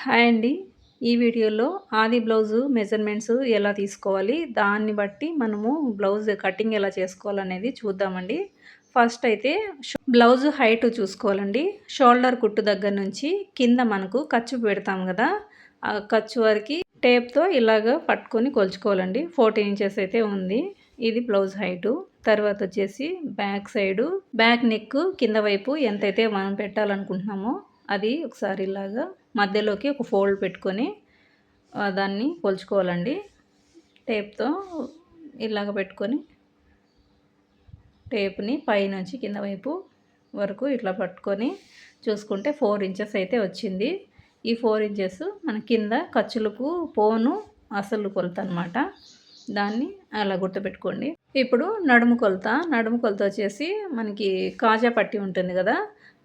Hi అండి. ఈ వీడియోలో ఆది బ్లౌజు మెజర్‌మెంట్స్ ఎలా తీసుకోవాలి, దాన్ని బట్టి మనము బ్లౌజ్ కటింగ్ ఎలా చేసుకోవాలనేది చూద్దామండి. ఫస్ట్ అయితే బ్లౌజ్ హైట్ చూసుకోవాలండి. షోల్డర్ కుట్టు దగ్గర నుంచి కింద మనకు ఖర్చు పెడతాం కదా! ఆ ఖర్చు వరకి టేప్‌తో ఇలాగ పట్టుకొని కొలుచుకోవాలండి. 14 ఇంచెస్ అయితే ఉంది. ఇది బ్లౌజ్ హైటు. తర్వాత వచ్చేసి బ్యాక్ సైడు, బ్యాక్ నెక్ కింద వైపు ఎంతైతే మనం పెట్టాలనుకుంటున్నామో అది ఒకసారి ఇలాగా మధ్యలోకి ఒక ఫోల్డ్ పెట్టుకొని దాన్ని కొలుచుకోవాలండి. టేప్‌తో ఇలాగ పెట్టుకొని టేప్‌ని పైనుంచి కింద వైపు వరకు ఇట్లా పట్టుకొని చూసుకుంటే 4 ఇంచెస్ అయితే వచ్చింది. ఈ 4 ఇంచెస్ మన కింద ఖర్చులకు పోను అసలు కొలత అనమాట. దాన్ని అలా గుర్తుపెట్టుకోండి. ఇప్పుడు నడుము కొలత. నడుము కొలత వచ్చేసి మనకి కాజా పట్టీ ఉంటుంది కదా!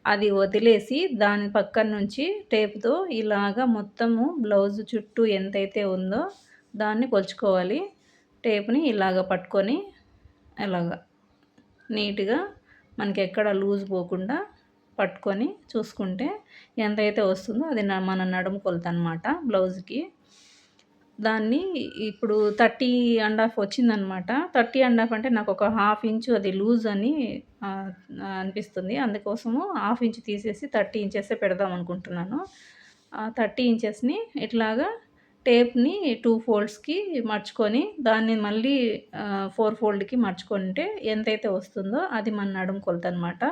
అది వదిలేసి దాని పక్కన నుంచి టేప్‌తో ఇలాగ మొత్తము బ్లౌజ్ చుట్టూ ఎంతైతే ఉందో దాన్ని కొలుచుకోవాలి. టేప్‌ని ఇలాగ పట్టుకొని ఇలాగ నీట్‌గా మనకెక్కడ లూజ్ పోకుండా పట్టుకొని చూసుకుంటే ఎంతైతే వస్తుందో అది మన నడుము కొలత అనమాట బ్లౌజ్‌కి. దాన్ని ఇప్పుడు 30½ వచ్చిందనమాట. 30½ అంటే నాకొక హాఫ్ ఇంచు అది లూజ్ అని అనిపిస్తుంది. అందుకోసము హాఫ్ ఇంచ్ తీసేసి 30 ఇంచెసే పెడదాం అనుకుంటున్నాను. ఆ 30 ఇంచెస్‌ని ఇట్లాగా టేప్‌ని 2 ఫోల్డ్స్‌కి మడుచుకొని దాన్ని మళ్ళీ 4 ఫోల్డ్‌కి మడుచుకుంటే ఎంతైతే వస్తుందో అది మన నడుము కొలతనమాట.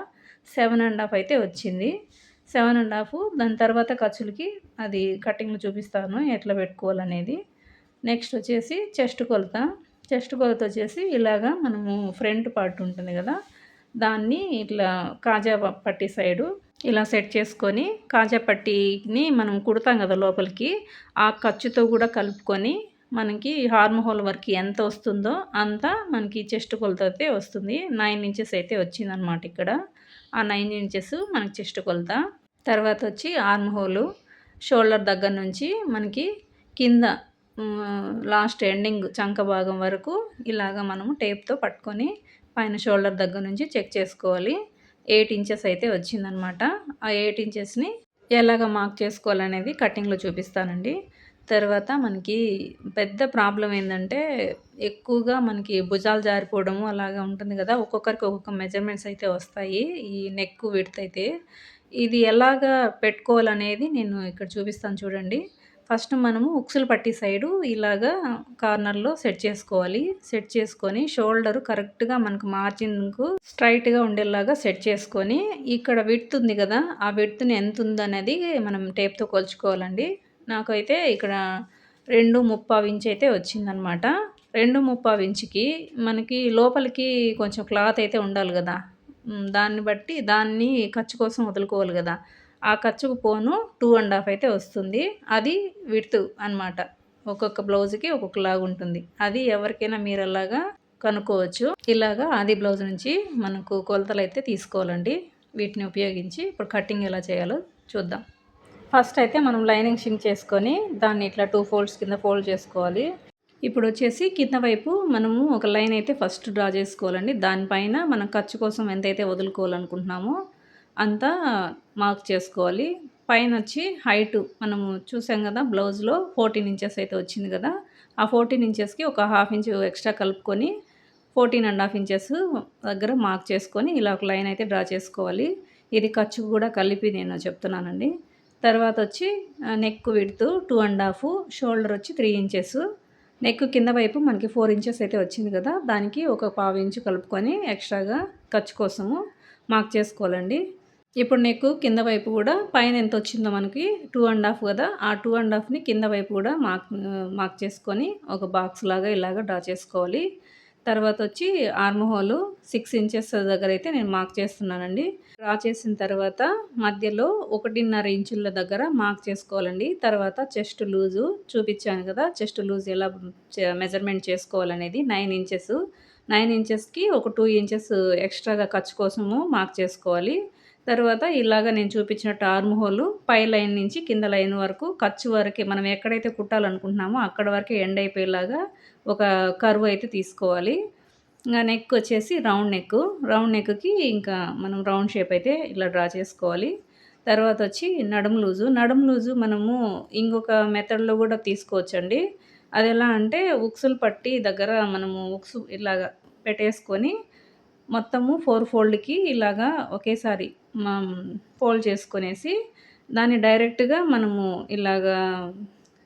7½ అయితే వచ్చింది. 7½ దాని తర్వాత ఖర్చులకి అది కటింగ్‌లో చూపిస్తాను ఎట్లా పెట్టుకోవాలనేది. నెక్స్ట్ వచ్చేసి చెస్ట్ కొలత. చెస్ట్ కొలత వచ్చేసి ఇలాగా మనము ఫ్రంట్ పార్ట్ ఉంటుంది కదా! దాన్ని ఇట్లా కాజా పట్టీ సైడు ఇలా సెట్ చేసుకొని కాజా పట్టీని మనం కుడతాం కదా లోపలికి, ఆ ఖర్చుతో కూడా కలుపుకొని మనకి హార్మ్ హోల్ వరకు ఎంత వస్తుందో అంత మనకి చెస్ట్ కొలత అయితే వస్తుంది. 9 ఇంచెస్ అయితే వచ్చిందనమాట ఇక్కడ. ఆ 9 ఇంచెస్ మనకి చెస్ట్ కొలత. తర్వాత వచ్చి ఆర్మ్ హోలు. షోల్డర్ దగ్గర నుంచి మనకి కింద లాస్ట్ ఎండింగ్ చంక భాగం వరకు ఇలాగ మనము టేప్‌తో పట్టుకొని పైన షోల్డర్ దగ్గర నుంచి చెక్ చేసుకోవాలి. 8 ఇంచెస్ అయితే వచ్చిందనమాట. ఆ 8 ఇంచెస్‌ని ఎలాగ మార్క్ చేసుకోవాలనేది కటింగ్‌లో చూపిస్తానండి. తర్వాత మనకి పెద్ద ప్రాబ్లమ్ ఏందంటే ఎక్కువగా మనకి భుజాలు జారిపోవడము అలాగా ఉంటుంది కదా! ఒక్కొక్కరికి ఒక్కొక్క మెజర్‌మెంట్స్ అయితే వస్తాయి. ఈ నెక్ విడ్త్ అయితే. ఇది ఎలాగా పెట్టుకోవాలనేది నేను ఇక్కడ చూపిస్తాను చూడండి. ఫస్ట్ మనము ఉక్సుల పట్టీ సైడు ఇలాగా కార్నర్‌లో సెట్ చేసుకోవాలి. సెట్ చేసుకొని షోల్డరు కరెక్ట్‌గా మనకు మార్జిన్‌కు స్ట్రెయిట్‌గా ఉండేలాగా సెట్ చేసుకొని, ఇక్కడ విడ్త్ ఉంది గదా! ఆ విడ్త్‌ని ఎంతుందనేది మనం టేప్‌తో కొలుచుకోవాలండి. నాకైతే ఇక్కడ 2/3 ఇంచ్ అయితే వచ్చిందనమాట. 2/3 ఇంచ్‌కి మనకి లోపలికి కొంచెం క్లాత్ అయితే ఉండాలి గదా! దాన్ని బట్టి దాన్ని ఖర్చు కోసం వదులుకోవాలి గదా! ఆ ఖర్చుకు పోను 2½ అయితే వస్తుంది. అది విడ్త్ అనమాట. ఒక్కొక్క బ్లౌజ్‌కి ఒక్కొక్కలాగుంటుంది. అది ఎవరికైనా మీరలాగా కనుక్కోవచ్చు. ఇలాగా ఆది బ్లౌజ్ నుంచి మనకు కొలతలైతే తీసుకోవాలండి. వీటిని ఉపయోగించి ఇప్పుడు కటింగ్ ఎలా చేయాలో చూద్దాం. ఫస్ట్ అయితే మనం లైనింగ్ షింక్ చేసుకొని దాన్ని ఇట్లా 2 ఫోల్డ్స్ కింద ఫోల్డ్ చేసుకోవాలి. ఇప్పుడొచ్చేసి కింద వైపు మనము ఒక లైన్ అయితే ఫస్ట్ డ్రా చేసుకోవాలండి. దానిపైన మనం ఖర్చు కోసం ఎంతైతే వదులుకోవాలనుకుంటున్నామో అంతా మార్క్ చేసుకోవాలి. పైనొచ్చి హైటు మనము చూసాం గదా! బ్లౌజ్‌లో 14 ఇంచెస్ అయితే వచ్చింది గదా! ఆ 14 ఇంచెస్‌కి ఒక హాఫ్ ఇంచు ఎక్స్ట్రా కలుపుకొని 14½ ఇంచెస్ దగ్గర మార్క్ చేసుకొని ఇలా ఒక లైన్ అయితే డ్రా చేసుకోవాలి. ఇది ఖర్చుకు కూడా కలిపి నేను చెప్తున్నానండి. తర్వాతొచ్చి నెక్ విడ్త్ 2½ షోల్డర్ వచ్చి 3 ఇంచెస్. నెక్ కింద వైపు మనకి 4 ఇంచెస్ అయితే వచ్చింది కదా! దానికి ఒక పావు ఇంచు కలుపుకొని ఎక్స్ట్రాగా ఖర్చు కోసము మార్క్ చేసుకోవాలండి. ఇప్పుడు నెక్ కింద వైపు కూడా పైన ఎంత వచ్చిందో మనకి 2½ కదా! ఆ 2½ని కింద వైపు కూడా మార్క్ చేసుకొని ఒక బాక్స్ లాగా ఇలాగ డ్రా చేసుకోవాలి. తర్వాత వచ్చి ఆర్మ్ హోలు 6 ఇంచెస్ దగ్గర అయితే నేను మార్క్ చేస్తున్నానండి. డ్రా చేసిన తర్వాత మధ్యలో 1½ ఇంచుల దగ్గర మార్క్ చేసుకోవాలండి. తర్వాత చెస్ట్ లూజు చూపించాను కదా! చెస్ట్ లూజ్ ఎలా మెజర్‌మెంట్ చేసుకోవాలనేది 9 ఇంచెస్. 9 ఇంచెస్‌కి ఒక 2 ఇంచెస్ ఎక్స్ట్రాగా ఖర్చు కోసము మార్క్ చేసుకోవాలి. తర్వాత ఇలాగ నేను చూపించినట్టు ఆర్మ్ హోలు పై లైన్ నుంచి కింద లైన్ వరకు ఖర్చు వరకే మనం ఎక్కడైతే కుట్టాలనుకుంటున్నామో అక్కడ వరకే ఎండ్ అయిపోయేలాగా ఒక కర్వ్ అయితే తీసుకోవాలి. ఇంగ నెక్ వచ్చేసి రౌండ్ నెక్. రౌండ్ నెక్‌కి ఇంకా మనం రౌండ్ షేప్ అయితే ఇలా డ్రా చేసుకోవాలి. తర్వాత వచ్చి నడుము లూజు మనము ఇంకొక మెథడ్‌లో గూడా తీసుకోవచ్చండి. అదెలా అంటే ఉక్సులు పట్టి దగ్గర మనము ఉక్సు ఇలాగా పెట్టేసుకొని మొత్తము 4 ఫోల్డ్‌కి ఇలాగా ఒకేసారి మం ఫోల్డ్ చేసుకొనేసి దాన్ని డైరెక్ట్‌గా మనము ఇలాగా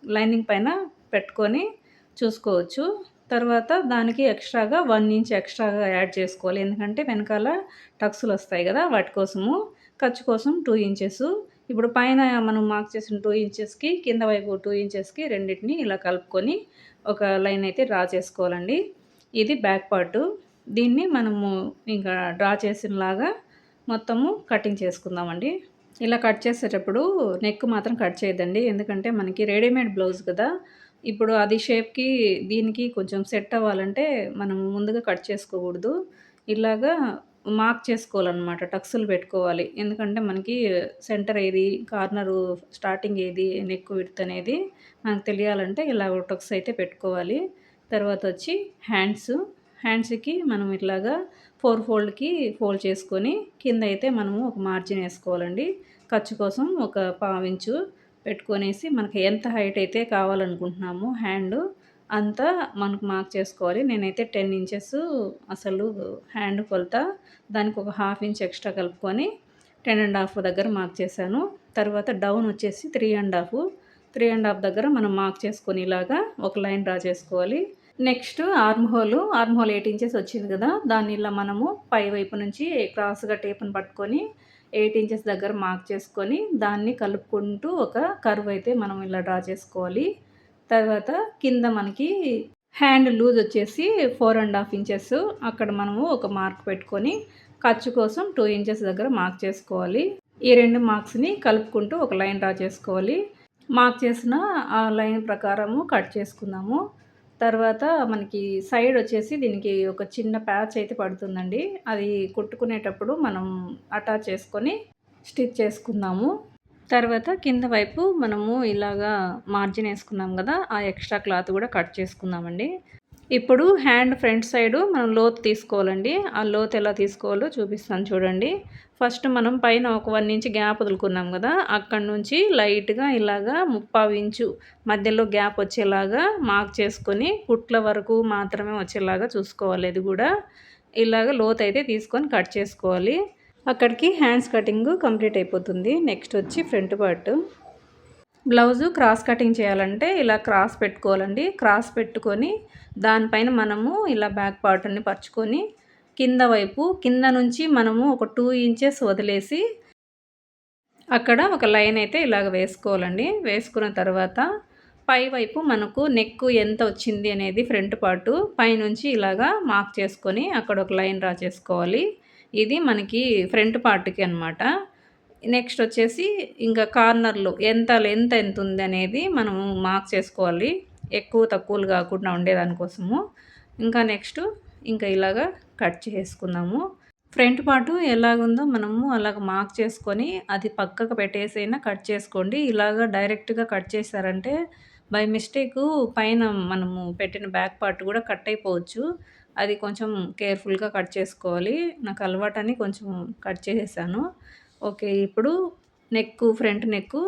లైనింగ్ పైన పెట్టుకొని చూసుకోవచ్చు. తర్వాత దానికి ఎక్స్‌ట్రాగా 1 ఇంచ్ ఎక్స్‌ట్రాగా యాడ్ చేసుకోవాలి. ఎందుకంటే వెనకాల టక్స్‌లొస్తాయి గదా! వాటి కోసము. ఖర్చు కోసం 2 ఇంచెసు. ఇప్పుడు పైన మనం మార్క్ చేసిన 2 ఇంచెస్‌కి కింద వైపు 2 ఇంచెస్‌కి రెండిటిని ఇలా కలుపుకొని ఒక లైన్ అయితే డ్రా చేసుకోవాలండి. ఇది బ్యాక్ పార్టు. దీన్ని మనము ఇంకా డ్రా చేసినలాగా మొత్తము కటింగ్ చేసుకుందామండి. ఇలా కట్ చేసేటప్పుడు నెక్ మాత్రం కట్ చేయొద్దండి. ఎందుకంటే మనకి రెడీమేడ్ బ్లౌజ్ కదా! ఇప్పుడు అది షేప్‌కి దీనికి కొంచెం సెట్ అవ్వాలంటే మనం ముందుగా కట్ చేసుకోకూడదు. ఇలాగా మార్క్ చేసుకోవాలనమాట. టక్స్‌లు పెట్టుకోవాలి. ఎందుకంటే మనకి సెంటర్ ఏది, కార్నరు స్టార్టింగ్ ఏది, నెక్ విడ్త్ అనేది మనకు తెలియాలంటే ఇలా టక్స్ అయితే పెట్టుకోవాలి. తర్వాతొచ్చి హ్యాండ్స్‌కి మనం ఇట్లాగా 4 ఫోల్డ్‌కి ఫోల్డ్ చేసుకొని కిందయితే మనము ఒక మార్జిన్ ఏసుకోవాలండి. ఖర్చు కోసం ఒక పావించు పెట్టుకొనేసి మనకి ఎంత హైట్ అయితే కావాలనుకుంటున్నామో అంతా మనకు మార్క్ చేసుకోవాలి. నేనైతే 10 ఇంచెస్ అసలు హ్యాండ్ కొలత దానికి ఒక హాఫ్ ఇంచ్ ఎక్స్ట్రా కలుపుకొని 10 ½ దగ్గర మార్క్ చేశాను. తర్వాత డౌన్ వచ్చేసి 3 ½ దగ్గర మనం మార్క్ చేసుకొని ఇలాగా ఒక లైన్ డ్రా చేసుకోవాలి. నెక్స్ట్ ఆర్మ్ హోల్ 8 ఇంచెస్ వచ్చింది కదా! దాన్ని ఇలా మనము పై వైపు నుంచి క్రాస్‌గా టేప్‌ని పట్టుకొని 8 ఇంచెస్ దగ్గర మార్క్ చేసుకొని దాన్ని కలుపుకుంటూ ఒక కర్వ్ అయితే మనం ఇలా డ్రా చేసుకోవాలి. తర్వాత కింద మనకి హ్యాండ్ లూజ్ వచ్చేసి 4 ½ ఇంచెస్ అక్కడ మనము ఒక మార్క్ పెట్టుకొని ఖర్చు కోసం 2 ఇంచెస్ దగ్గర మార్క్ చేసుకోవాలి. ఈ 2 మార్క్స్‌ని కలుపుకుంటూ ఒక లైన్ డ్రా చేసుకోవాలి. మార్క్ చేసిన ఆ లైన్ ప్రకారము కట్ చేసుకుందాము. తర్వాత మనకి సైడ్ వచ్చేసి దీనికి ఒక చిన్న ప్యాచ్ అయితే పడుతుందండి. అది కుట్టుకునేటప్పుడు మనం అటాచ్ చేసుకొని స్టిచ్ చేసుకుందాము. తర్వాత కింద వైపు మనము ఇలాగా మార్జిన్ ఏసుకున్నాం గదా! ఆ ఎక్స్‌ట్రా క్లాత్ గూడా కట్ చేసుకుందామండి. ఇప్పుడు హ్యాండ్ ఫ్రంట్ సైడు మనం లోతు తీసుకోవాలండి. ఆ లోతు ఎలా తీసుకోవాలో చూపిస్తాను చూడండి. ఫస్ట్ మనం పైన ఒక 1 ఇంచ్ గ్యాప్ వదులుకున్నాం గదా! అక్కడి నుంచి లైట్‌గా ఇలాగా 3/4 ఇంచు మధ్యలో గ్యాప్ వచ్చేలాగా మార్క్ చేసుకొని కుట్ల వరకు మాత్రమే వచ్చేలాగా చూసుకోవాలి ఇది గూడా. ఇలాగ లోతైతే తీసుకొని కట్ చేసుకోవాలి. అక్కడికి హ్యాండ్స్ కటింగు కంప్లీట్ అయిపోతుంది. నెక్స్ట్ వచ్చి front part. Blouse cross cutting చేయాలంటే ఇలా క్రాస్ పెట్టుకోవాలండి. క్రాస్ పెట్టుకొని దానిపైన మనము ఇలా బ్యాక్ పార్ట్‌ని పరుచుకొని కింద నుంచి మనము ఒక 2 ఇంచెస్ వదిలేసి అక్కడ ఒక లైన్ అయితే ఇలాగ వేసుకోవాలండి. వేసుకున్న తర్వాత పై వైపు మనకు నెక్ ఎంత వచ్చింది అనేది ఫ్రంట్ పార్టు పైనుంచి ఇలాగా మార్క్ చేసుకొని అక్కడ ఒక లైన్ డ్రా చేసుకోవాలి. ఇది మనకి ఫ్రంట్ పార్ట్‌కి అనమాట. నెక్స్ట్ వచ్చేసి ఇంకా కార్నర్‌లో ఎంత లెంత్ ఎంతుందనేది మనము మార్క్ చేసుకోవాలి. ఎక్కువ తక్కువలు కాకుండా ఉండేదానికోసము. ఇంకా నెక్స్ట్ ఇంకా ఇలాగా కట్ చేసుకుందాము. ఫ్రంట్ పార్టు ఎలాగుందో మనము అలాగ మార్క్ చేసుకొని అది పక్కకు పెట్టేసైనా కట్ చేసుకోండి. ఇలాగ డైరెక్ట్‌గా కట్ చేశారంటే బై మిస్టేకు పైన మనము పెట్టిన బ్యాక్ పార్ట్ కూడా కట్ అయిపోవచ్చు. అది కొంచెం కేర్‌ఫుల్‌గా కట్ చేసుకోవాలి. నాకు అలవాటని కొంచెం కట్ చేసేసాను. ఓకే. ఇప్పుడు ఫ్రంట్ నెక్కు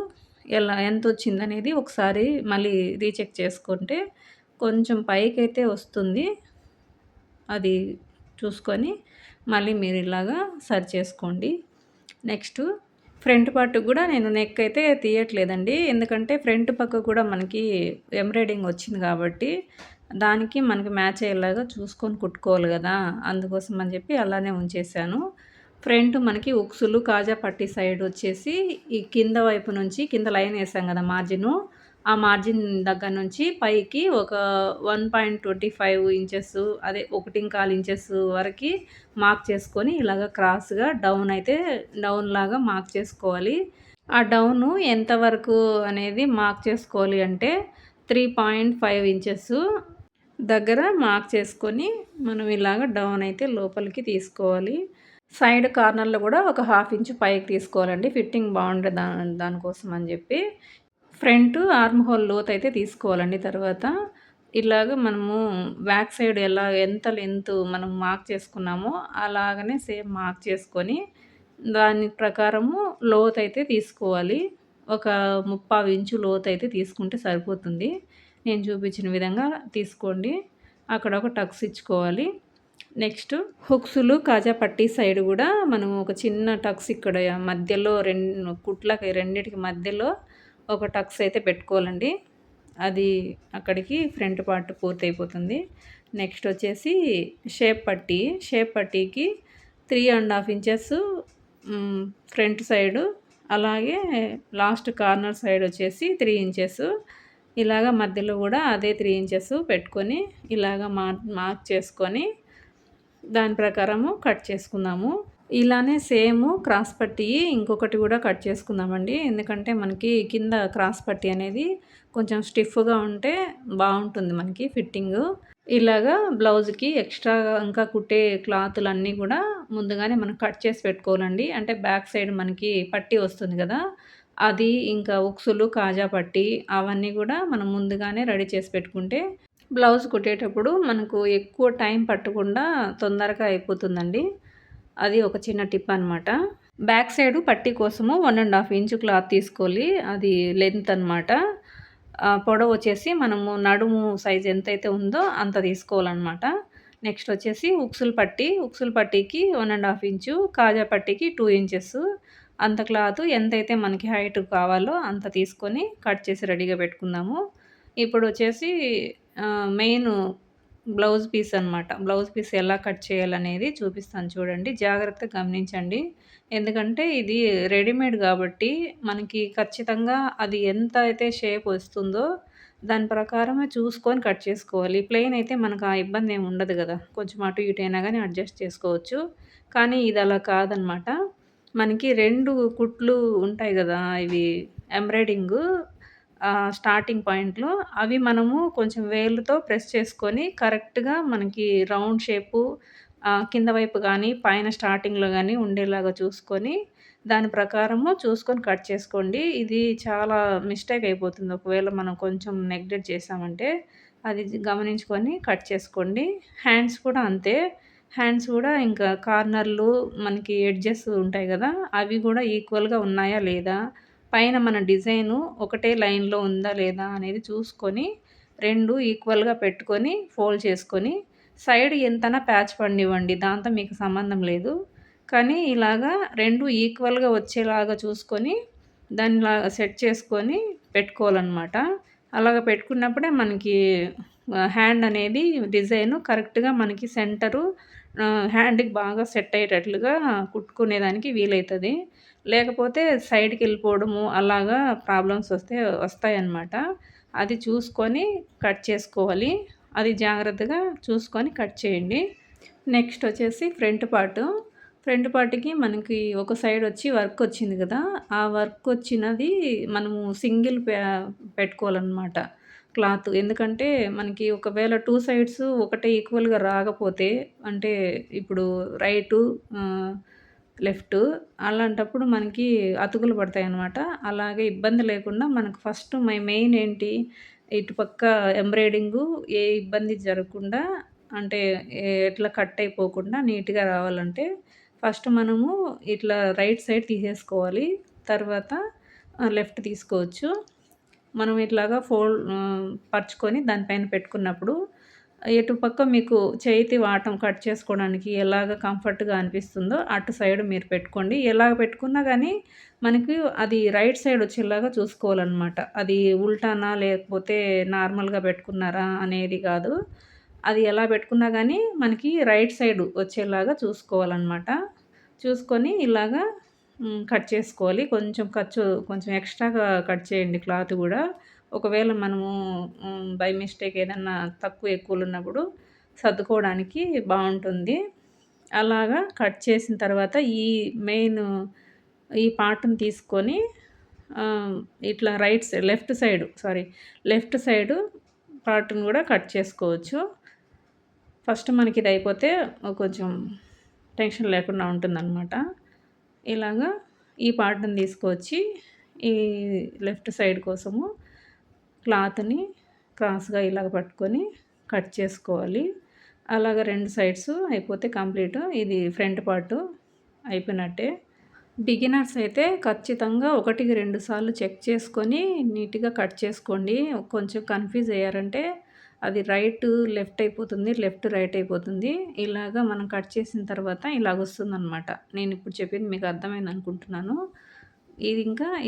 ఎంతొచ్చిందనేది ఒకసారి మళ్ళీ రీచెక్ చేసుకుంటే కొంచెం పైకైతే వస్తుంది. అది చూసుకొని మళ్ళీ మీరు ఇలాగా సరి చేసుకోండి. నెక్స్టు ఫ్రంట్ పార్ట్‌కి గూడా నేను నెక్ అయితే తీయట్లేదండి. ఎందుకంటే ఫ్రంట్ పక్క కూడా మనకి ఎంబ్రాయిడింగ్ వచ్చింది కాబట్టి దానికి మనకి మ్యాచ్ అయ్యేలాగా చూసుకొని కుట్టుకోవాలి గదా! అందుకోసం అని చెప్పి అలానే ఉంచేసాను. ఫ్రంట్ మనకి ఉక్సులు కాజా పట్టీ సైడ్ వచ్చేసి ఈ కింద వైపు నుంచి కింద లైన్ ఏసాం గదా! మార్జిను. ఆ మార్జిన్ దగ్గర నుంచి పైకి ఒక 1.25 ఇంచెస్ అదే 1.25 ఇంచెస్ వరకి మార్క్ చేసుకొని ఇలాగ క్రాస్‌గా డౌన్ లాగా మార్క్ చేసుకోవాలి. ఆ డౌను ఎంతవరకు అనేది మార్క్ చేసుకోవాలి అంటే 3.5 ఇంచెస్ దగ్గర మార్క్ చేసుకొని మనం ఇలాగ డౌన్ అయితే లోపలికి తీసుకోవాలి. సైడ్ కార్నర్‌లో గూడా ఒక హాఫ్ ఇంచ్ పైకి తీసుకోవాలండి. ఫిట్టింగ్ బావుండే దానికోసం అని జెప్పి. ఫ్రంట్ ఆర్మ్ హోల్ లోతైతే తీసుకోవాలండి తర్వాత. ఇలాగ మనము బ్యాక్ సైడ్ ఎంత లెంత్ మనం మార్క్ చేసుకున్నామో అలాగనే సేమ్ మార్క్ చేసుకొని దాని ప్రకారము లోతైతే తీసుకోవాలి. ఒక 3/4 ఇంచు లోతైతే తీసుకుంటే సరిపోతుంది. నేను చూపించిన విధంగా తీసుకోండి. అక్కడ ఒక టక్స్ ఇచ్చుకోవాలి. నెక్స్ట్ హుక్సులు, కాజా పట్టీ సైడ్ గూడా మనం ఒక చిన్న టక్స్ ఇక్కడ మధ్యలో కుట్లకి రెండిటికి మధ్యలో ఒక టక్స్ అయితే పెట్టుకోవాలండి. అది అక్కడికి ఫ్రంట్ పార్ట్ పూర్తయిపోతుంది. నెక్స్ట్ వచ్చేసి షేప్ పట్టీకి 3½ ఇంచెస్ ఫ్రంట్ సైడు, అలాగే లాస్ట్ కార్నర్ సైడ్ వచ్చేసి 3 ఇంచెస్, ఇలాగ మధ్యలో కూడా అదే 3 ఇంచెస్ పెట్టుకొని ఇలాగ మార్క్ చేసుకొని దాని ప్రకారము కట్ చేసుకుందాము. ఇలానే సేమ్ క్రాస్ పట్టీ ఇంకొకటి కూడా కట్ చేసుకుందామండి. ఎందుకంటే మనకి కింద క్రాస్ పట్టీ అనేది కొంచెం స్టిఫ్‌గా ఉంటే బావుంటుంది మనకి ఫిట్టింగు. ఇలాగా బ్లౌజ్‌కి ఎక్స్ట్రాగా ఇంకా కుట్టే క్లాతులన్నీ కూడా ముందుగానే మనం కట్ చేసి పెట్టుకోవాలండి. అంటే బ్యాక్ సైడ్ మనకి పట్టీ వస్తుంది కదా! అది ఇంకా ఉక్సులు, కాజా పట్టీ అవన్నీ కూడా మనం ముందుగానే రెడీ చేసి పెట్టుకుంటే బ్లౌజ్ కుట్టేటప్పుడు మనకు ఎక్కువ టైం పట్టకుండా తొందరగా అయిపోతుందండి. అది ఒక చిన్న టిప్ అనమాట. బ్యాక్ సైడు పట్టీ కోసము 1½ ఇంచు క్లాత్ తీసుకోవాలి. అది లెంత్ అనమాట. పొడవొచ్చేసి మనము నడుము సైజ్ ఎంతైతే ఉందో అంత తీసుకోవాలనమాట. నెక్స్ట్ వచ్చేసి ఉక్సులు పట్టీకి 1½ ఇంచు, కాజా పట్టీకి 2 ఇంచెస్ అంత క్లాత్ ఎంతైతే మనకి హైట్ కావాలో అంత తీసుకొని కట్ చేసి రెడీగా పెట్టుకుందాము. ఇప్పుడు వచ్చేసి మెయిన్ బ్లౌజ్ పీస్ అనమాట. బ్లౌజ్ పీస్ ఎలా కట్ చేయాలనేది చూపిస్తాను చూడండి. జాగ్రత్తగా గమనించండి. ఎందుకంటే ఇది రెడీమేడ్ కాబట్టి మనకి ఖచ్చితంగా అది ఎంత అయితే షేప్ వస్తుందో దాని ప్రకారమే చూసుకొని కట్ చేసుకోవాలి. ప్లెయిన్ అయితే మనకు ఆ ఇబ్బంది ఏమి ఉండదు కదా! కొంచెం అటు ఇటు అయినా గానీ అడ్జస్ట్ చేసుకోవచ్చు. కానీ ఇది అలా కాదనమాట. మనకి 2 కుట్లు ఉంటాయి గదా! ఇవి ఎంబ్రాయిడింగు స్టార్టింగ్ పాయింట్‌లో అవి మనము కొంచెం వేలుతో ప్రెస్ చేసుకొని కరెక్ట్‌గా మనకి రౌండ్ షేపు కింద వైపు గానీ, పైన స్టార్టింగ్‌లో గానీ ఉండేలాగా చూసుకొని, దాని ప్రకారము చూసుకొని కట్ చేసుకోండి. ఇది చాలా మిస్టేక్ అయిపోతుంది. ఒకవేళ మనం కొంచెం నెగ్లెక్ట్ చేశామంటే, అది గమనించుకొని కట్ చేసుకోండి. హ్యాండ్స్ కూడా అంతే. హ్యాండ్స్ కూడా ఇంకా కార్నర్‌లు మనకి ఎడ్జెస్ ఉంటాయి గదా! అవి గూడా ఈక్వల్‌గా ఉన్నాయా లేదా? పైన మన డిజైను ఒకటే లైన్‌లో ఉందా లేదా అనేది చూసుకొని 2 ఈక్వల్‌గా పెట్టుకొని ఫోల్డ్ చేసుకొని సైడ్ ఎంతనా ప్యాచ్ పడనివ్వండి. దాంతో మీకు సంబంధం లేదు. కానీ ఇలాగా 2 ఈక్వల్‌గా వచ్చేలాగా చూసుకొని దానిలా సెట్ చేసుకొని పెట్టుకోవాలనమాట. అలాగ పెట్టుకున్నప్పుడే మనకి హ్యాండ్ అనేది డిజైను కరెక్ట్‌గా మనకి సెంటరు హ్యాండ్‌కి బాగా సెట్ అయ్యేటట్లుగా కుట్టుకునేదానికి వీలైతది. లేకపోతే సైడ్‌కెళ్ళిపోవడము అలాగా ప్రాబ్లమ్స్ వస్తాయన్నమాట. అది చూసుకొని కట్ చేసుకోవాలి. అది జాగ్రత్తగా చూసుకొని కట్ చేయండి. నెక్స్ట్ వచ్చేసి ఫ్రంట్ పార్ట్‌కి మనకి ఒక సైడ్ వచ్చి వర్క్ వచ్చింది కదా! ఆ వర్క్ వచ్చినది మనము సింగిల్ పెట్టుకోవాలనమాట క్లాత్. ఎందుకంటే మనకి ఒకవేళ 2 సైడ్స్ ఒకటే ఈక్వల్‌గా రాకపోతే అంటే ఇప్పుడు రైటు లెఫ్టు అలాంటప్పుడు మనకి అతుకులు పడతాయన్నమాట. అలాగే ఇబ్బంది లేకుండా మనకు ఫస్ట్ మెయిన్ ఏంటి, ఇటుపక్క ఎంబ్రాయిడింగు ఏ ఇబ్బంది జరగకుండా అంటే ఎట్లా కట్ అయిపోకుండా నీట్‌గా రావాలంటే ఫస్ట్ మనము ఇట్లా రైట్ సైడ్ తీసేసుకోవాలి. తర్వాత లెఫ్ట్ తీసుకోవచ్చు. మనం ఇట్లాగా పరుచుకొని దానిపైన పెట్టుకున్నప్పుడు ఎటుపక్క మీకు చేతి వాటం కట్ చేసుకోవడానికి ఎలాగ కంఫర్ట్‌గా అనిపిస్తుందో అటు సైడ్ మీరు పెట్టుకోండి. ఎలాగ పెట్టుకున్నా గానీ మనకి అది రైట్ సైడ్ వచ్చేలాగా చూసుకోవాలనమాట. అది ఉల్టానా లేకపోతే నార్మల్‌గా పెట్టుకున్నారా అనేది కాదు. అది ఎలా పెట్టుకున్నా గానీ మనకి రైట్ సైడ్ వచ్చేలాగా చూసుకోవాలనమాట. చూసుకొని ఇలాగా కట్ చేసుకోవాలి. కొంచెం ఎక్స్‌ట్రాగా కట్ చేయండి క్లాత్ గూడా. ఒకవేళ మనము బై మిస్టేక్ ఏదన్నా తక్కువ ఎక్కువలున్నప్పుడు సర్దుకోవడానికి బావుంటుంది. అలాగా కట్ చేసిన తర్వాత ఈ పార్ట్‌ని తీసుకొని ఇట్లా లెఫ్ట్ సైడు పార్ట్‌ని గూడా కట్ చేసుకోవచ్చు. ఫస్ట్ మనకిదయిపోతే కొంచెం టెన్షన్ లేకుండా ఉంటుందనమాట. ఇలాగా ఈ పార్ట్‌ని తీసుకొచ్చి ఈ లెఫ్ట్ సైడ్ కోసము క్లాత్‌ని క్రాస్‌గా ఇలాగ పట్టుకొని కట్ చేసుకోవాలి. అలాగ 2 సైడ్స్ అయిపోతే కంప్లీట్. ఇది ఫ్రంట్ పార్టు అయిపోయినట్టే. బిగినర్స్ అయితే ఖచ్చితంగా 1కి 2 సార్లు చెక్ చేసుకొని నీట్‌గా కట్ చేసుకోండి. కొంచెం కన్‌ఫ్యూజ్ అయ్యారంటే అది లెఫ్ట్ అయిపోతుంది. లెఫ్ట్, రైట్ అయిపోతుంది. ఇలాగా మనం కట్ చేసిన తర్వాత ఇలాగొస్తుందనమాట. నేనిప్పుడు చెప్పింది మీకు అర్థమైందనుకుంటున్నాను.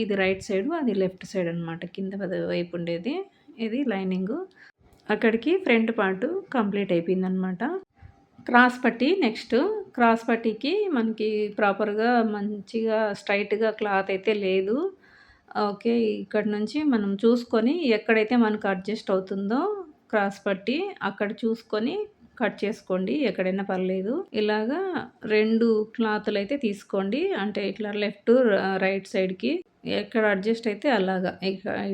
ఇది రైట్ సైడు, అది లెఫ్ట్ సైడ్ అనమాట. కింద వైపు ఉండేది. ఇది లైనింగు. అక్కడికి ఫ్రంట్ పార్టు కంప్లీట్ అయిపోయిందనమాట. క్రాస్ పట్టీ నెక్స్ట్. క్రాస్ పట్టీకి మనకి ప్రాపర్‌గా మంచిగా స్ట్రెయిట్‌గా క్లాత్ అయితే లేదు. ఓకే. ఇక్కడి నుంచి మనం చూసుకొని ఎక్కడైతే మనకు అడ్జస్ట్ అవుతుందో క్రాస్ పట్టీ అక్కడ చూసుకొని కట్ చేసుకోండి. ఎక్కడైనా పర్లేదు. ఇలాగా 2 క్లాతులైతే తీసుకోండి. అంటే ఇట్లా లెఫ్ట్, రైట్ సైడ్‌కి ఎక్కడ అడ్జస్ట్ అయితే అలాగా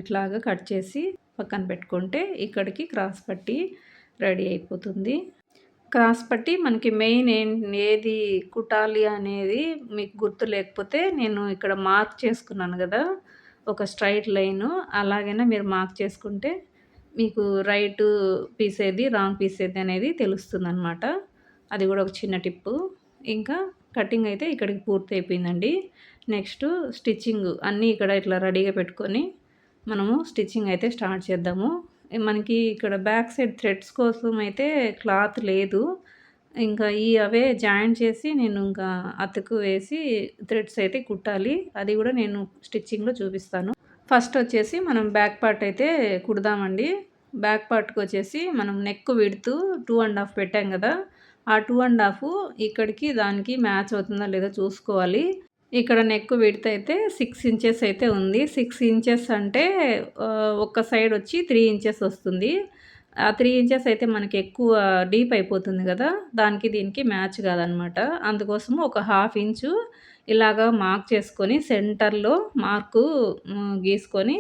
ఇట్లాగా కట్ చేసి పక్కన పెట్టుకుంటే ఇక్కడికి క్రాస్ పట్టీ రెడీ అయిపోతుంది. క్రాస్ పట్టి మనకి మెయిన్ ఏది కుట్టాలి అనేది మీకు గుర్తు లేకపోతే నేను ఇక్కడ మార్క్ చేసుకున్నాను గదా! ఒక స్ట్రెయిట్ లైను అలాగైనా మీరు మార్క్ చేసుకుంటే మీకు రైటు పీస్ ఏది, రాంగ్ పీస్ ఏది అనేది తెలుస్తుందనమాట. అది గూడా ఒక చిన్న టిప్పు. ఇంకా కటింగ్ అయితే ఇక్కడికి పూర్తి అయిపోయిందండి. నెక్స్టు స్టిచ్చింగ్ అన్నీ ఇక్కడ ఇట్లా రెడీగా పెట్టుకొని మనము స్టిచ్చింగ్ అయితే స్టార్ట్ చేద్దాము. మనకి ఇక్కడ బ్యాక్ సైడ్ థ్రెడ్స్ కోసం అయితే క్లాత్ లేదు. ఇంకా అవే జాయింట్ చేసి నేను ఇంకా అతుకు వేసి థ్రెడ్స్ అయితే కుట్టాలి. అది గూడా నేను స్టిచ్చింగ్‌లో చూపిస్తాను. ఫస్ట్ వచ్చేసి మనం బ్యాక్ పార్ట్ అయితే కుడదామండి. బ్యాక్ పార్ట్‌కొచ్చేసి మనం నెక్ విడ్త్ 2½ పెట్టాం గదా! ఆ 2½ ఇక్కడికి దానికి మ్యాచ్ అవుతుందా లేదా చూసుకోవాలి. ఇక్కడ నెక్ విడ్త్ అయితే 6 ఇంచెస్ అయితే ఉంది. 6 ఇంచెస్ అంటే ఒక సైడ్ వచ్చి 3 ఇంచెస్ వస్తుంది. ఆ 3 ఇంచెస్ అయితే మనకి ఎక్కువ డీప్ అయిపోతుంది గదా! దానికి దీనికి మ్యాచ్ కాదనమాట. అందుకోసము ఒక హాఫ్ ఇంచు ఇలాగా మార్క్ చేసుకొని సెంటర్‌లో గీసుకొని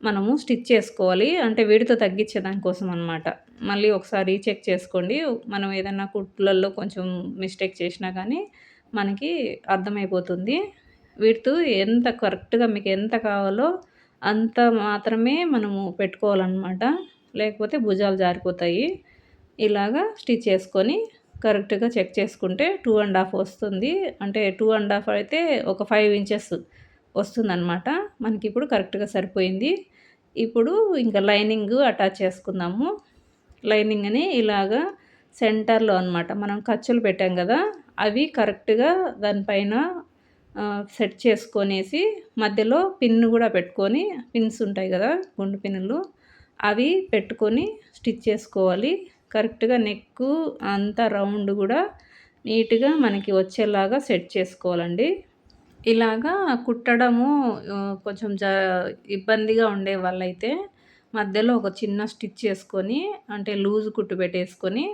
మనము స్టిచ్ చేసుకోవాలి. అంటే విడత తగ్గించే దానికోసం అనమాట. మళ్ళీ ఒకసారి చెక్ చేసుకోండి. మనం ఏదన్నా కుట్లల్లో కొంచెం మిస్టేక్ చేసినా కానీ మనకి అర్థమైపోతుంది. విడ్త్ ఎంత కరెక్ట్‌గా మీకు ఎంత కావాలో అంత మాత్రమే మనము పెట్టుకోవాలనమాట. లేకపోతే భుజాలు జారిపోతాయి. ఇలాగా స్టిచ్ చేసుకొని కరెక్ట్‌గా చెక్ చేసుకుంటే 2½ వస్తుంది. అంటే 2½ అయితే ఒక 5 ఇంచెస్ వస్తుందనమాట. మనకిప్పుడు కరెక్ట్‌గా సరిపోయింది. ఇప్పుడు ఇంకా లైనింగ్ అటాచ్ చేసుకుందాము. లైనింగ్‌ని ఇలాగా సెంటర్‌లో అనమాట. మనం ఖర్చులు పెట్టాం గదా! అవి కరెక్ట్‌గా దానిపైన సెట్ చేసుకొనేసి మధ్యలో పిన్ గూడా పెట్టుకొని పిన్స్ ఉంటాయి గదా! గుండు పిన్నులు అవి పెట్టుకొని స్టిచ్ చేసుకోవాలి. కరెక్ట్‌గా నెక్కు అంతా రౌండ్ గూడా నీట్‌గా మనకి వచ్చేలాగా సెట్ చేసుకోవాలండి. ఇలాగా కుట్టడము కొంచెం ఇబ్బందిగా ఉండే వాళ్ళైతే మధ్యలో ఒక చిన్న స్టిచ్ చేసుకొని అంటే లూజ్ కుట్టు పెట్టేసుకొని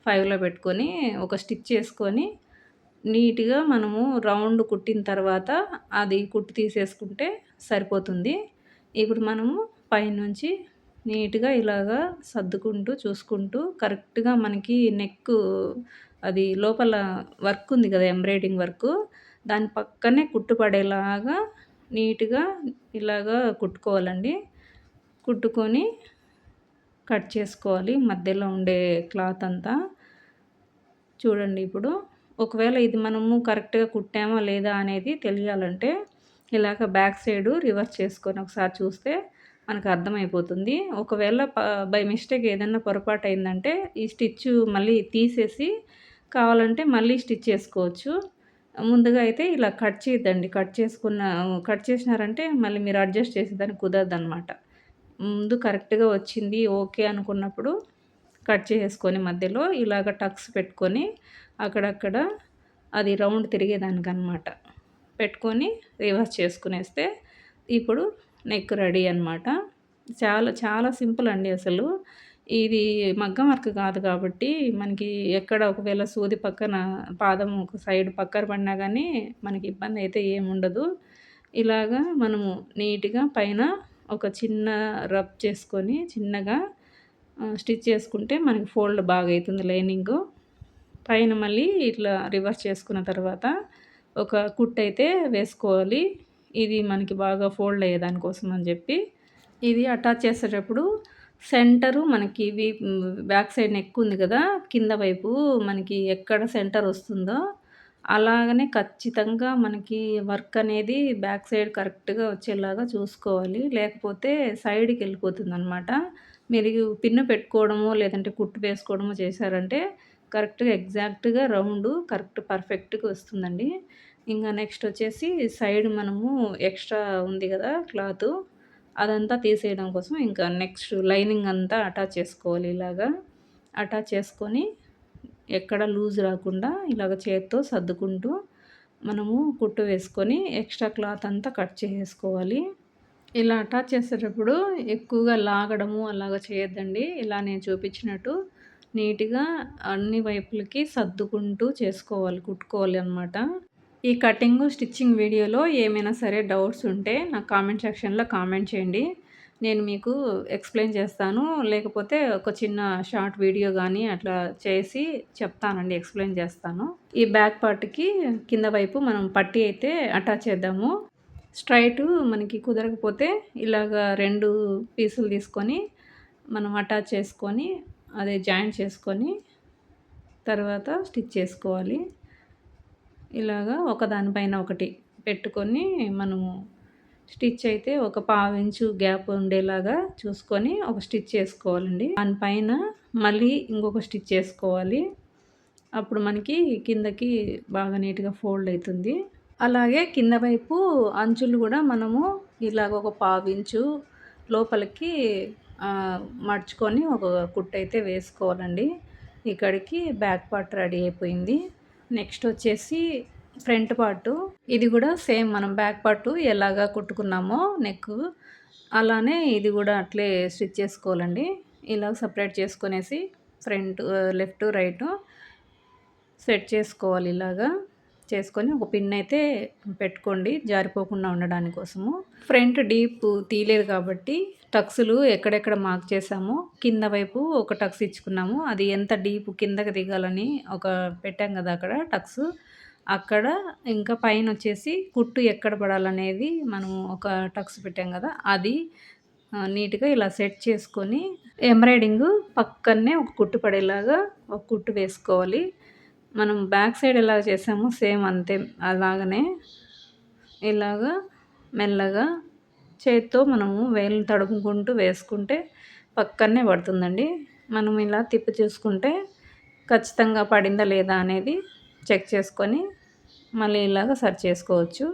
5లో పెట్టుకొని ఒక స్టిచ్ చేసుకొని నీట్‌గా మనము రౌండ్ కుట్టిన తర్వాత అది కుట్టు తీసేసుకుంటే సరిపోతుంది. ఇప్పుడు మనము పైనుంచి నీట్‌గా ఇలాగా సర్దుకుంటూ, చూసుకుంటూ కరెక్ట్‌గా మనకి అది లోపల వర్క్ ఉంది కదా! Embroidering work. దాని పక్కనే కుట్టు పడేలాగా నీట్‌గా ఇలాగా కుట్టుకోవాలండి. కుట్టుకొని కట్ చేసుకోవాలి మధ్యలో ఉండే క్లాత్ అంతా. చూడండి ఇప్పుడు. ఒకవేళ ఇది మనము కరెక్ట్‌గా కుట్టామా లేదా అనేది తెలియాలంటే ఇలాగ బ్యాక్ సైడు రివర్స్ చేసుకొని ఒకసారి చూస్తే మనకు అర్థమైపోతుంది. ఒకవేళ బై మిస్టేక్ ఏదన్నా పొరపాటయిందంటే ఈ స్టిచ్చు మళ్ళీ తీసేసి కావాలంటే మళ్ళీ స్టిచ్ చేసుకోవచ్చు. ముందుగా అయితే ఇలా కట్ చేయొద్దండి. కట్ చేసినారంటే మళ్ళీ మీరు అడ్జస్ట్ చేసేదానికి కుదరదనమాట. ముందు కరెక్ట్‌గా వచ్చింది ఓకే అనుకున్నప్పుడు కట్ చేసేసుకొని మధ్యలో ఇలాగ టక్స్ పెట్టుకొని అక్కడక్కడ అది రౌండ్ తిరిగేదానికనమాట. పెట్టుకొని రివర్స్ చేసుకునేస్తే ఇప్పుడు నెక్ రెడీ అనమాట. చాలా చాలా సింపుల్ అండి అసలు. ఇది మగ్గం వర్క్ కాదు కాబట్టి మనకి ఎక్కడ ఒకవేళ సూది పక్కన పాదం ఒక సైడ్ పక్కన పడినా గానీ మనకి ఇబ్బందయితే ఏముండదు. ఇలాగా మనము నీట్‌గా పైన ఒక చిన్న రబ్ చేసుకొని చిన్నగా స్టిచ్ చేసుకుంటే మనకి ఫోల్డ్ బాగా అయితుంది లైనింగు. పైన మళ్ళీ ఇట్లా రివర్స్ చేసుకున్న తర్వాత ఒక కుట్టయితే వేసుకోవాలి. ఇది మనకి బాగా ఫోల్డ్ అయ్యేదానికోసం అని చెప్పి. ఇది అటాచ్ చేసేటప్పుడు సెంటరు మనకి బ్యాక్ సైడ్ నెక్ ఉంది కదా! కింద వైపు మనకి ఎక్కడ సెంటర్ వస్తుందో అలాగనే ఖచ్చితంగా మనకి వర్క్ అనేది బ్యాక్ సైడ్ కరెక్ట్‌గా వచ్చేలాగా చూసుకోవాలి. లేకపోతే సైడ్‌కెళ్ళిపోతుందనమాట. మీరు పిన్ను పెట్టుకోవడమో, లేదంటే కుట్టు వేసుకోవడమో చేశారంటే కరెక్ట్‌గా ఎగ్జాక్ట్‌గా రౌండు పర్ఫెక్ట్‌గా వస్తుందండి. ఇంగ నెక్స్ట్ వచ్చేసి సైడ్ మనము ఎక్స్ట్రా ఉంది గదా! క్లాతు అదంతా తీసేయడం కోసం ఇంకా నెక్స్ట్ లైనింగ్ అంతా అటాచ్ చేసుకోవాలి ఇలాగా. అటాచ్ చేసుకొని ఎక్కడ లూజ్ రాకుండా ఇలాగ చేత్తో సర్దుకుంటూ మనము కుట్టు వేసుకొని ఎక్స్ట్రా క్లాత్ అంతా కట్ చేసేసుకోవాలి. ఇలా అటాచ్ చేసేటప్పుడు ఎక్కువగా లాగడము అలాగా చేయొద్దండి. ఇలా నేను చూపించినట్టు నీట్‌గా అన్ని వైపులకి సర్దుకుంటూ కుట్టుకోవాలి అనమాట. ఈ కటింగు, స్టిచ్చింగ్ వీడియోలో ఏమైనా సరే డౌట్స్ ఉంటే నాకు కామెంట్ సెక్షన్‌లో కామెంట్ చేయండి. నేను మీకు ఎక్స్‌ప్లెయిన్ చేస్తాను. లేకపోతే ఒక చిన్న షార్ట్ వీడియో గానీ అట్లా చేసి చెప్తానండి. ఎక్స్‌ప్లెయిన్ చేస్తాను. ఈ బ్యాక్ పార్ట్‌కి కింద వైపు మనం పట్టీ అయితే అటాచ్ చేద్దాము. స్ట్రైటు మనకి కుదరకపోతే ఇలాగ 2 పీసులు తీసుకొని మనం అటాచ్ చేసుకొని అదే జాయింట్ చేసుకొని తర్వాత స్టిచ్ చేసుకోవాలి. ఇలాగా ఒకదానిపైన ఒకటి పెట్టుకొని మనము స్టిచ్ అయితే ఒక పావించు గ్యాప్ ఉండేలాగా చూసుకొని ఒక స్టిచ్ చేసుకోవాలండి. దానిపైన మళ్ళీ ఇంకొక స్టిచ్ చేసుకోవాలి. అప్పుడు మనకి కిందకి బాగా నీట్‌గా ఫోల్డ్ అయితుంది. అలాగే కింద వైపు అంచులు గూడా మనము ఇలాగ ఒక పావించు లోపలికి మడుచుకొని ఒక కుట్టయితే వేసుకోవాలండి. ఇక్కడికి బ్యాక్ పార్ట్ రెడీ అయిపోయింది. నెక్స్ట్ వచ్చేసి ఫ్రంట్ పార్టు. ఇది గూడా సేమ్ మనం బ్యాక్ పార్టు ఎలాగా కుట్టుకున్నామో నెక్కు, అలానే ఇది గూడా అట్లే స్టిచ్ చేసుకోవాలండి. ఇలా సెపరేట్ చేసుకొనేసి లెఫ్ట్, రైటు సెట్ చేసుకోవాలి ఇలాగా. చేసుకొని ఒక పిన్ అయితే పెట్టుకోండి జారిపోకుండా ఉండడాని కోసము. ఫ్రంట్ డీప్ తీయలేదు కాబట్టి టక్స్‌లు ఎక్కడెక్కడ మార్క్ చేసామో కింద వైపు ఒక టక్స్ ఇచ్చుకున్నాము. అది ఎంత డీప్ కిందకి దిగాలని పెట్టాం కదా అక్కడ టక్స్. అక్కడ ఇంకా పైనొచ్చేసి కుట్టు ఎక్కడ పడాలనేది మనం ఒక టక్స్ పెట్టాం కదా! అది నీట్‌గా ఇలా సెట్ చేసుకొని ఎంబ్రాయిడింగు పక్కనే ఒక కుట్టు పడేలాగా ఒక కుట్టు వేసుకోవాలి. మనం బ్యాక్ సైడ్ ఎలా చేసామో సేమ్ అంతే అలాగనే ఇలాగా మెల్లగా చేత్తో మనము వేలుని తడుముకుంటూ వేసుకుంటే పక్కనే పడుతుందండి. మనం ఇలా తిప్పి చూసుకుంటే ఖచ్చితంగా పడిందా లేదా అనేది చెక్ చేసుకొని మళ్ళీ ఇలాగ సరి చేసుకోవచ్చు.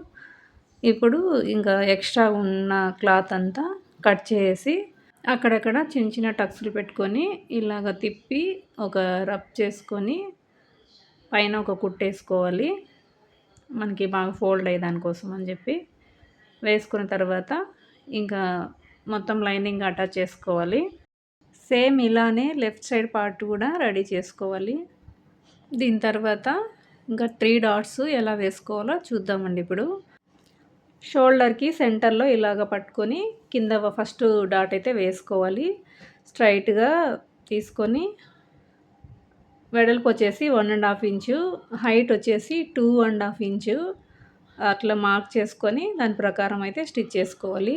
ఇప్పుడు ఇంకా ఎక్స్ట్రా ఉన్న క్లాత్ అంతా కట్ చేసి అక్కడక్కడ చిన్న చిన్న టక్స్‌లు పెట్టుకొని ఇలాగ తిప్పి ఒక రబ్ చేసుకొని పైన ఒక కుట్టేసుకోవాలి. మనకి బాగా ఫోల్డ్ అయ్యే దానికోసం అని చెప్పి వేసుకున్న తర్వాత ఇంకా మొత్తం లైనింగ్ అటాచ్ చేసుకోవాలి. సేమ్ ఇలానే లెఫ్ట్ సైడ్ పార్ట్ కూడా రెడీ చేసుకోవాలి. దీని తర్వాత ఇంకా 3 డాట్స్ ఎలా వేసుకోవాలో చూద్దామండి ఇప్పుడు. షోల్డర్‌కి సెంటర్‌లో ఇలాగ పట్టుకొని కింద ఫస్ట్ డాట్ అయితే వేసుకోవాలి. స్ట్రైట్‌గా తీసుకొని వెడల్పు వచ్చేసి 1½ ఇంచు, హైట్ వచ్చేసి 2½ ఇంచు అట్లా మార్క్ చేసుకొని దాని ప్రకారం అయితే స్టిచ్ చేసుకోవాలి.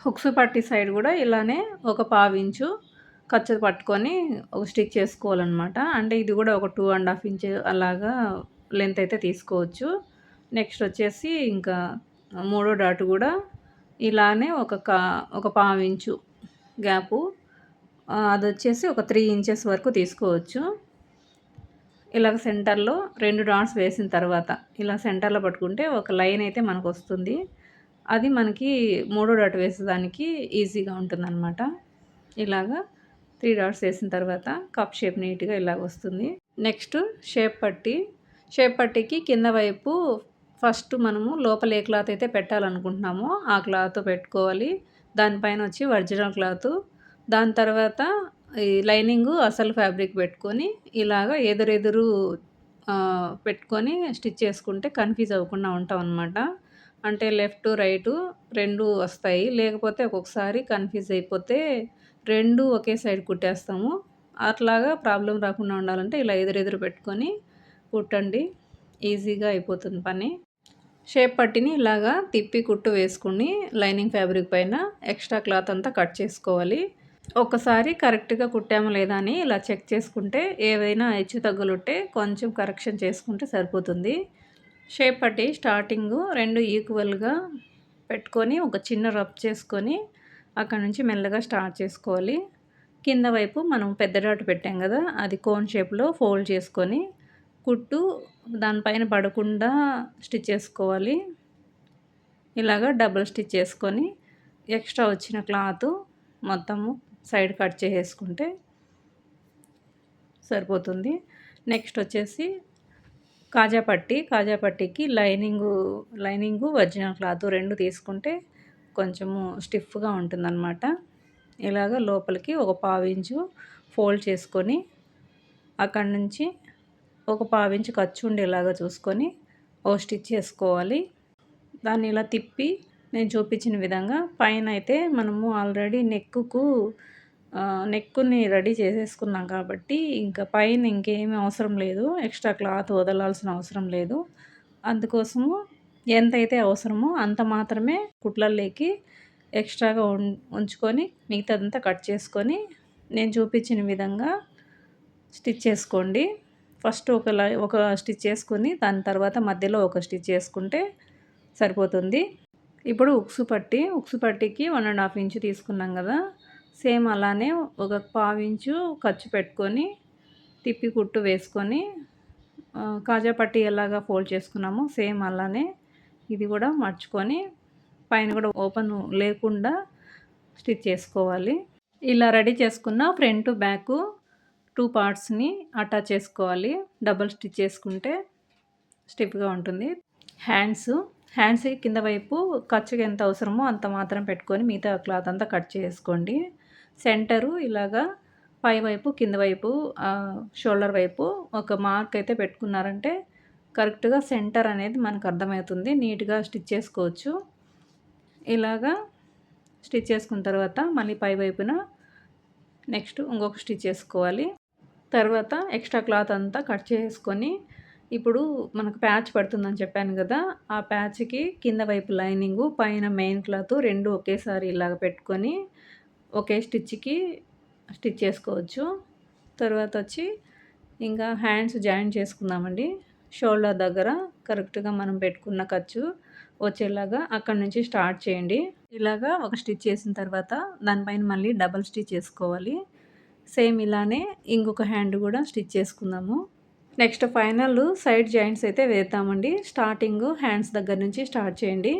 హుక్స్ పట్టీ సైడ్ కూడా ఇలానే ఒక పావించు ఖర్చు పట్టుకొని ఒక స్టిచ్ చేసుకోవాలన్నమాట. అంటే ఇది కూడా ఒక 2½ ఇంచు అలాగా లెంత్ అయితే తీసుకోవచ్చు. నెక్స్ట్ వచ్చేసి ఇంకా మూడో డాట్ కూడా ఇలానే ఒక పావించు గ్యాపు అదొచ్చేసి ఒక 3 ఇంచెస్ వరకు తీసుకోవచ్చు. ఇలాగ సెంటర్‌లో 2 డాట్స్ వేసిన తర్వాత ఇలా సెంటర్‌లో పట్టుకుంటే ఒక లైన్ అయితే మనకొస్తుంది. అది మనకి మూడో డాట్ వేసేదానికి ఈజీగా ఉంటుందన్నమాట. ఇలాగా 3 డాట్స్ వేసిన తర్వాత కప్ షేప్ నీట్‌గా ఇలాగొస్తుంది. నెక్స్ట్ షేప్ పట్టీకి కింద వైపు ఫస్ట్ మనము లోపల ఏ క్లాత్ అయితే పెట్టాలనుకుంటున్నామో ఆ క్లాత్ పెట్టుకోవాలి. దానిపైన వచ్చి ఒరిజినల్ క్లాతు, దాని తర్వాత ఈ లైనింగు అసలు ఫ్యాబ్రిక్ పెట్టుకొని ఇలాగ ఎదురెదురు పెట్టుకొని స్టిచ్ చేసుకుంటే కన్‌ఫ్యూజ్ అవ్వకుండా ఉంటామనమాట. అంటే లెఫ్ట్, రైటు 2 వస్తాయి. లేకపోతే ఒక్కొక్కసారి కన్‌ఫ్యూజ్ అయిపోతే 2 ఒకే సైడ్ కుట్టేస్తాము. అట్లాగా ప్రాబ్లమ్ రాకుండా ఉండాలంటే ఇలా ఎదురెదురు పెట్టుకొని కుట్టండి. ఈజీగా అయిపోతుంది పని. షేప్ పట్టీని ఇలాగా తిప్పి కుట్టు వేసుకొని లైనింగ్ ఫ్యాబ్రిక్ పైన ఎక్స్ట్రా క్లాత్ అంతా కట్ చేసుకోవాలి. ఒక్కసారి కరెక్ట్‌గా కుట్టామా లేదా అని ఇలా చెక్ చేసుకుంటే ఏవైనా హెచ్చు తగ్గులుంటే కొంచెం కరెక్షన్ చేసుకుంటే సరిపోతుంది. షేప్ పట్టి స్టార్టింగు 2 ఈక్వల్‌గా పెట్టుకొని ఒక చిన్న రబ్ చేసుకొని అక్కడి నుంచి మెల్లగా స్టార్ట్ చేసుకోవాలి. కింద వైపు మనం పెద్ద డాట్ పెట్టాం గదా! అది కోన్ షేప్‌లో ఫోల్డ్ చేసుకొని కుట్టు దానిపైన పడకుండా స్టిచ్ చేసుకోవాలి. ఇలాగ డబుల్ స్టిచ్ చేసుకొని ఎక్స్ట్రా వచ్చిన క్లాత్ మొత్తము సైడ్ కట్ చేసేసుకుంటే సరిపోతుంది. నెక్స్ట్ వచ్చేసి కాజా పట్టీకి లైనింగు ఒరిజినల్ క్లాత్ 2 తీసుకుంటే కొంచెము స్టిఫ్‌గా ఉంటుందన్నమాట. ఇలాగ లోపలికి ఒక పావించు ఫోల్డ్ చేసుకొని అక్కడి నుంచి ఒక పావించు ఖర్చు ఉండేలాగా చూసుకొని ఓ స్టిచ్ చేసుకోవాలి. దాన్ని ఇలా తిప్పి నేను చూపించిన విధంగా పైన అయితే మనము ఆల్రెడీ నెక్కుని రెడీ చేసేసుకున్నాం కాబట్టి ఇంకా పైన ఇంకేమీ అవసరం లేదు. ఎక్స్ట్రా క్లాత్ వదలాల్సిన అవసరం లేదు. అందుకోసము ఎంతైతే అవసరమో అంత మాత్రమే కుట్లల్లోకి ఎక్స్ట్రాగా ఉంచుకొని మిగతాదంతా కట్ చేసుకొని నేను చూపించిన విధంగా స్టిచ్ చేసుకోండి. ఫస్ట్ ఒక స్టిచ్ చేసుకొని దాని తర్వాత మధ్యలో ఒక స్టిచ్ చేసుకుంటే సరిపోతుంది. ఇప్పుడు ఉక్సు పట్టీకి 1.5 ఇంచు తీసుకున్నాం కదా! సేమ్ అలానే ఒక పావించు ఖర్చు పెట్టుకొని తిప్పి కుట్టు వేసుకొని కాజా పట్టీ ఎలాగా ఫోల్డ్ చేసుకున్నామో సేమ్ అలానే ఇది కూడా మర్చుకొని పైన కూడా ఓపెన్ లేకుండా స్టిచ్ చేసుకోవాలి. ఇలా రెడీ చేసుకున్న ఫ్రంట్ బ్యాక్ 2 పార్ట్స్ని అటాచ్ చేసుకోవాలి. డబల్ స్టిచ్ చేసుకుంటే స్టిఫ్గా ఉంటుంది. హ్యాండ్స్ కింద వైపు ఖర్చుకి ఎంత అవసరమో అంత మాత్రం పెట్టుకొని మిగతా క్లాత్ అంతా కట్ చేసుకోండి. సెంటరు ఇలాగా పై వైపు కింద వైపు షోల్డర్ వైపు ఒక మార్క్ అయితే పెట్టుకున్నారంటే కరెక్ట్గా సెంటర్ అనేది మనకు అర్థమవుతుంది. నీట్గా స్టిచ్ చేసుకోవచ్చు. ఇలాగా స్టిచ్ చేసుకున్న తర్వాత మళ్ళీ పై వైపున నెక్స్ట్ ఇంకొక స్టిచ్ చేసుకోవాలి. తర్వాత ఎక్స్ట్రా క్లాత్ అంతా కట్ చేసుకొని ఇప్పుడు మనకు ప్యాచ్ పడుతుందని చెప్పాను కదా! ఆ ప్యాచ్‌కి కింద వైపు లైనింగు పైన మెయిన్ క్లాత్ 2 ఒకేసారి ఇలాగ పెట్టుకొని ఒకే స్టిచ్ చేసుకోవచ్చు. తర్వాత వచ్చి ఇంకా హ్యాండ్స్ జాయిన్ చేసుకుందామండి. షోల్డర్ దగ్గర కరెక్ట్‌గా మనం పెట్టుకున్న ఖర్చు వచ్చేలాగా అక్కడి నుంచి స్టార్ట్ చేయండి. ఇలాగా ఒక స్టిచ్ చేసిన తర్వాత దానిపైన మళ్ళీ డబల్ స్టిచ్ చేసుకోవాలి. సేమ్ ఇలానే ఇంకొక హ్యాండ్ కూడా స్టిచ్ చేసుకుందాము. నెక్స్ట్ ఫైనల్ సైడ్ జాయింట్స్ అయితే వేద్దామండి. స్టార్టింగ్ హ్యాండ్స్ దగ్గర నుంచి స్టార్ట్ చేయండి.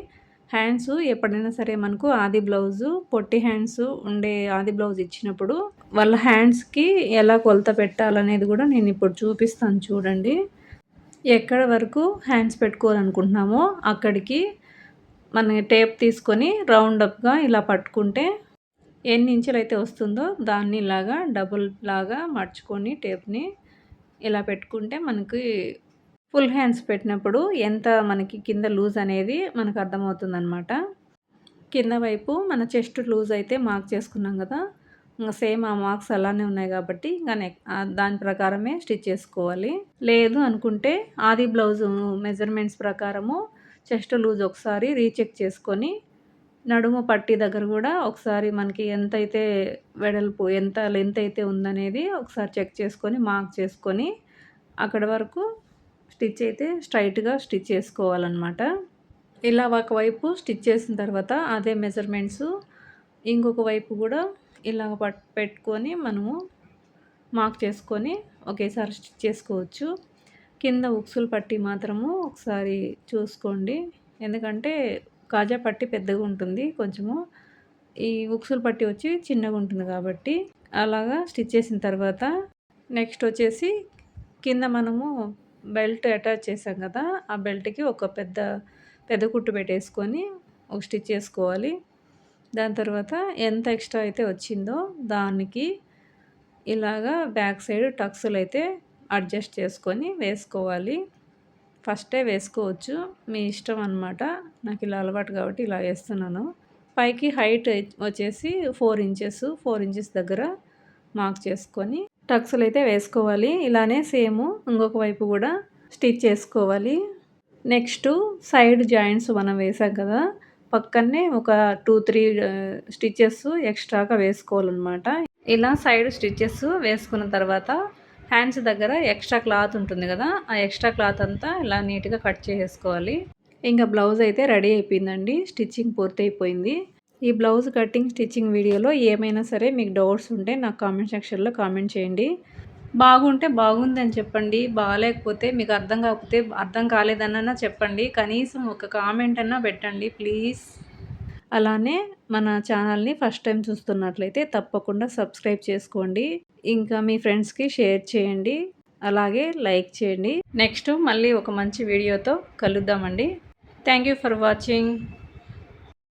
హ్యాండ్స్ ఎప్పుడైనా సరే మనకు ఆది బ్లౌజు పొట్టి హ్యాండ్స్ ఉండే ఆది బ్లౌజ్ ఇచ్చినప్పుడు వాళ్ళ హ్యాండ్స్కి ఎలా కొలత పెట్టాలనేది కూడా నేను ఇప్పుడు చూపిస్తాను చూడండి. ఎక్కడ వరకు హ్యాండ్స్ పెట్టుకోవాలనుకుంటున్నామో అక్కడికి మన టేప్ తీసుకొని రౌండప్గా ఇలా పట్టుకుంటే ఎన్ని ఇంచులు అయితే వస్తుందో దాన్ని ఇలాగా డబుల్ లాగా మర్చుకొని టేప్ని ఇలా పెట్టుకుంటే మనకి ఫుల్ హ్యాండ్స్ పెట్టినప్పుడు ఎంత మనకి కింద లూజ్ అనేది మనకు అర్థమవుతుందనమాట. కింద వైపు మన చెస్ట్ లూజ్ అయితే మార్క్ చేసుకున్నాం కదా! ఇంక సేమ్ ఆ మార్క్స్ అలానే ఉన్నాయి కాబట్టి దాని ప్రకారమే స్టిచ్ చేసుకోవాలి. లేదు అనుకుంటే ఆది బ్లౌజు మెజర్మెంట్స్ ప్రకారము చెస్ట్ లూజ్ ఒకసారి రీచెక్ చేసుకొని నడుము పట్టీ దగ్గర కూడా ఒకసారి మనకి ఎంతైతే వెడల్పు ఎంత లెంత్ అయితే ఉందనేది ఒకసారి చెక్ చేసుకొని మార్క్ చేసుకొని అక్కడ వరకు స్టిచ్ అయితే స్ట్రైట్‌గా స్టిచ్ చేసుకోవాలన్నమాట. ఇలా ఒకవైపు స్టిచ్ చేసిన తర్వాత అదే మెజర్మెంట్స్ ఇంకొక వైపు కూడా ఇలా పెట్టుకొని మనము మార్క్ చేసుకొని ఒకేసారి స్టిచ్ చేసుకోవచ్చు. కింద ఉక్సులు పట్టి మాత్రము ఒకసారి చూసుకోండి. ఎందుకంటే కాజా పట్టి పెద్దగా ఉంటుంది కొంచెము. ఈ ఉక్సులు పట్టి వచ్చి చిన్నగా ఉంటుంది కాబట్టి అలాగా స్టిచ్ చేసిన తర్వాత నెక్స్ట్ వచ్చేసి కింద మనము బెల్ట్ అటాచ్ చేసాం కదా! ఆ బెల్ట్‌కి ఒక పెద్ద కుట్టు పెట్టేసుకొని ఒక స్టిచ్ చేసుకోవాలి. దాని తర్వాత ఎంత ఎక్స్ట్రా అయితే వచ్చిందో దానికి ఇలాగా బ్యాక్ సైడ్ టక్స్‌లు అయితే అడ్జస్ట్ చేసుకొని వేసుకోవాలి. ఫస్టే వేసుకోవచ్చు. మీ ఇష్టం అనమాట. నాకు ఇలా అలవాటు కాబట్టి ఇలా వేస్తున్నాను. పైకి హైట్ వచ్చేసి 4 ఇంచెస్ దగ్గర మార్క్ చేసుకొని టక్స్‌లు అయితే వేసుకోవాలి. ఇలానే సేమ్ ఇంకొక వైపు కూడా స్టిచ్ చేసుకోవాలి. నెక్స్ట్ సైడ్ జాయింట్స్ మనం వేసాం కదా! పక్కనే ఒక 2, 3 స్టిచెస్ ఎక్స్ట్రాగా వేసుకోవాలన్నమాట. ఇలా సైడ్ స్టిచెస్ వేసుకున్న తర్వాత హ్యాండ్స్ దగ్గర ఎక్స్ట్రా క్లాత్ ఉంటుంది కదా, ఆ ఎక్స్ట్రా క్లాత్ అంతా ఇలా నీట్గా కట్ చేసేసుకోవాలి. ఇంకా బ్లౌజ్ అయితే రెడీ అయిపోయిందండి, స్టిచ్చింగ్ పూర్తి అయిపోయింది. ఈ బ్లౌజ్ కటింగ్ స్టిచ్చింగ్ వీడియోలో ఏమైనా సరే మీకు డౌట్స్ ఉంటే నాకు కామెంట్ సెక్షన్లో కామెంట్ చేయండి. బాగుంటే బాగుంది అని చెప్పండి, బాగాలేకపోతే మీకు అర్థం కాకపోతే అర్థం కాలేదన్నా చెప్పండి, కనీసం ఒక కామెంట్ అన్నా పెట్టండి ప్లీజ్. అలానే మన ఛానల్ని ఫస్ట్ టైం చూస్తున్నట్లయితే తప్పకుండా సబ్స్క్రైబ్ చేసుకోండి, ఇంకా మీ ఫ్రెండ్స్కి షేర్ చేయండి, అలాగే లైక్ చేయండి. నెక్స్ట్ మళ్ళీ ఒక మంచి వీడియోతో కలుద్దామండి. Thank you for watching.